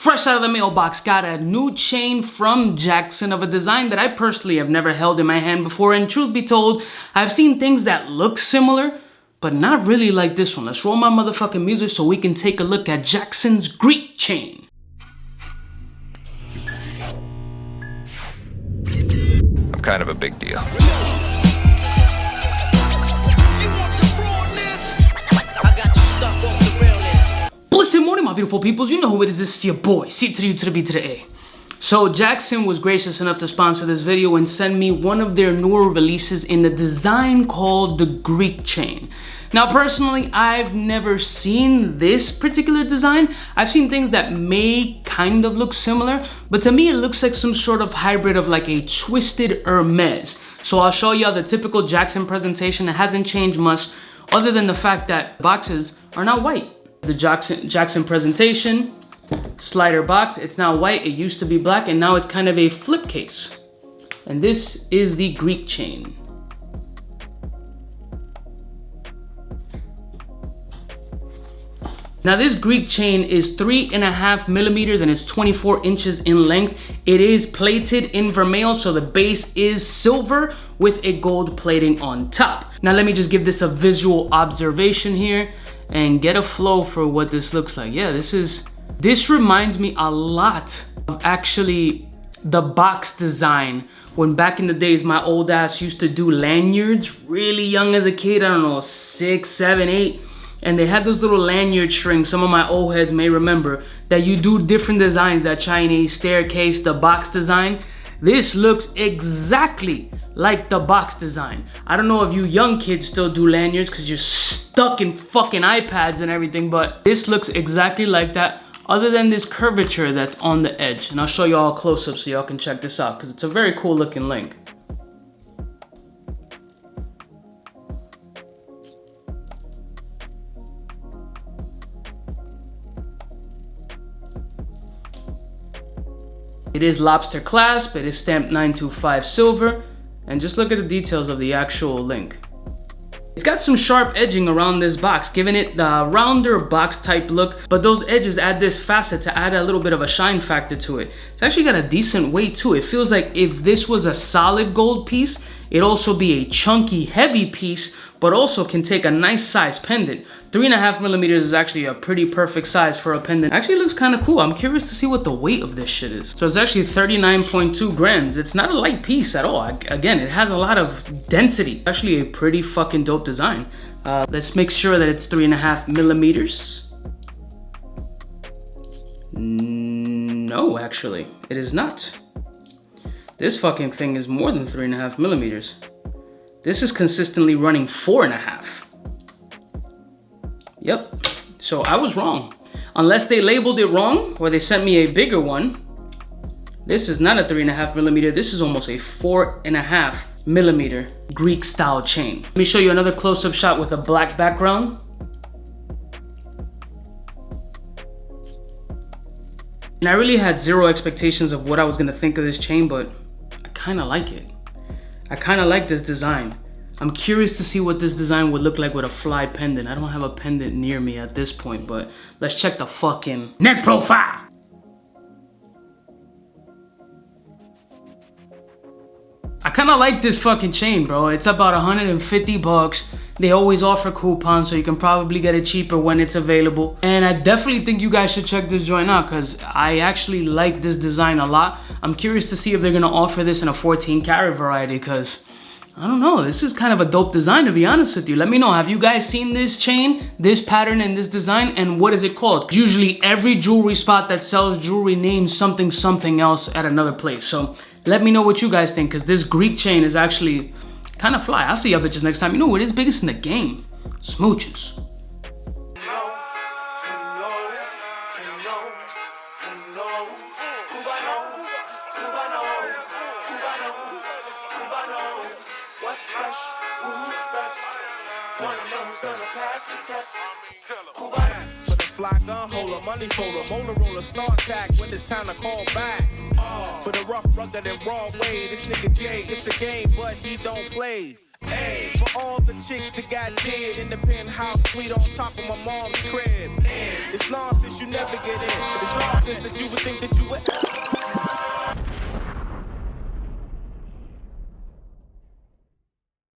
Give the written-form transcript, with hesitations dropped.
Fresh out of the mailbox, got a new chain from Jaxxon of a design that I personally have never held in my hand before, and truth be told, I've seen things that look similar, but not really like this one. Let's roll my motherfucking music so we can take a look at Jaxxon's Greek chain. I'm kind of a big deal. Blessed morning, my beautiful peoples. You know who it is. It's your boy, C to the U to the B to the A. So Jaxxon was gracious enough to sponsor this video and send me one of their newer releases in the design called the Greek chain. Now personally, I've never seen this particular design. I've seen things that may kind of look similar, but to me it looks like some sort of hybrid of like a twisted Hermes. So I'll show you the typical Jaxxon presentation. It hasn't changed much other than the fact that boxes are now white. The Jaxxon presentation, slider box, it's now white. It used to be black and now it's kind of a flip case. And this is the Greek chain. Now this Greek chain is 3.5 millimeters and it's 24 inches in length. It is plated in vermeil, so the base is silver with a gold plating on top. Now let me just give this a visual observation here and get a flow for what this looks like. Yeah, this reminds me a lot of actually the box design when back in the days my old ass used to do lanyards really young as a kid. I don't know, 6, 7, 8. And they had those little lanyard strings, some of my old heads may remember, that you do different designs, that Chinese staircase, the box design. This looks exactly like the box design. I don't know if you young kids still do lanyards because you're stuck in fucking iPads and everything, but this looks exactly like that, other than this curvature that's on the edge. And I'll show you all close up so y'all can check this out because it's a very cool looking link. It is lobster clasp, it is stamped 925 silver, and just look at the details of the actual link. It's got some sharp edging around this box, giving it the rounder box type look, but those edges add this facet to add a little bit of a shine factor to it. It's actually got a decent weight too. It feels like if this was a solid gold piece, it'd also be a chunky, heavy piece, but also can take a nice size pendant. 3.5 millimeters is actually a pretty perfect size for a pendant. Actually looks kind of cool. I'm curious to see what the weight of this shit is. So it's actually 39.2 grams. It's not a light piece at all. Again, it has a lot of density. Actually a pretty fucking dope design. Let's make sure that it's 3.5 millimeters. No, actually, it is not. This fucking thing is more than 3.5 millimeters. This is consistently running 4.5. Yep, so I was wrong. Unless they labeled it wrong or they sent me a bigger one, this is not a 3.5 millimeter. This is almost a 4.5 millimeter Greek style chain. Let me show you another close-up shot with a black background. And I really had zero expectations of what I was gonna think of this chain, but I kinda like it. I kinda like this design. I'm curious to see what this design would look like with a fly pendant. I don't have a pendant near me at this point, but let's check the fucking neck profile. I kinda like this fucking chain, bro. It's about 150 bucks. They always offer coupons, so you can probably get it cheaper when it's available. And I definitely think you guys should check this joint out because I actually like this design a lot. I'm curious to see if they're gonna offer this in a 14 karat variety because I don't know, this is kind of a dope design to be honest with you. Let me know, have you guys seen this chain, this pattern and this design, and what is it called? Usually every jewelry spot that sells jewelry names something else at another place. So let me know what you guys think because this Greek chain is actually kind of fly. I'll see y'all bitches next time. You know what is biggest in the game? Smooches. For the fly gun holder, money folder, molar roller, start tag when it's time to call back. For the rough, rugged, and raw way, this nigga Jay, it's a game, but he don't play. For all the chicks that got dead in the penthouse suite on top of my mom's crib. It's nonsense, you never get in. It's nonsense that you would think that you would.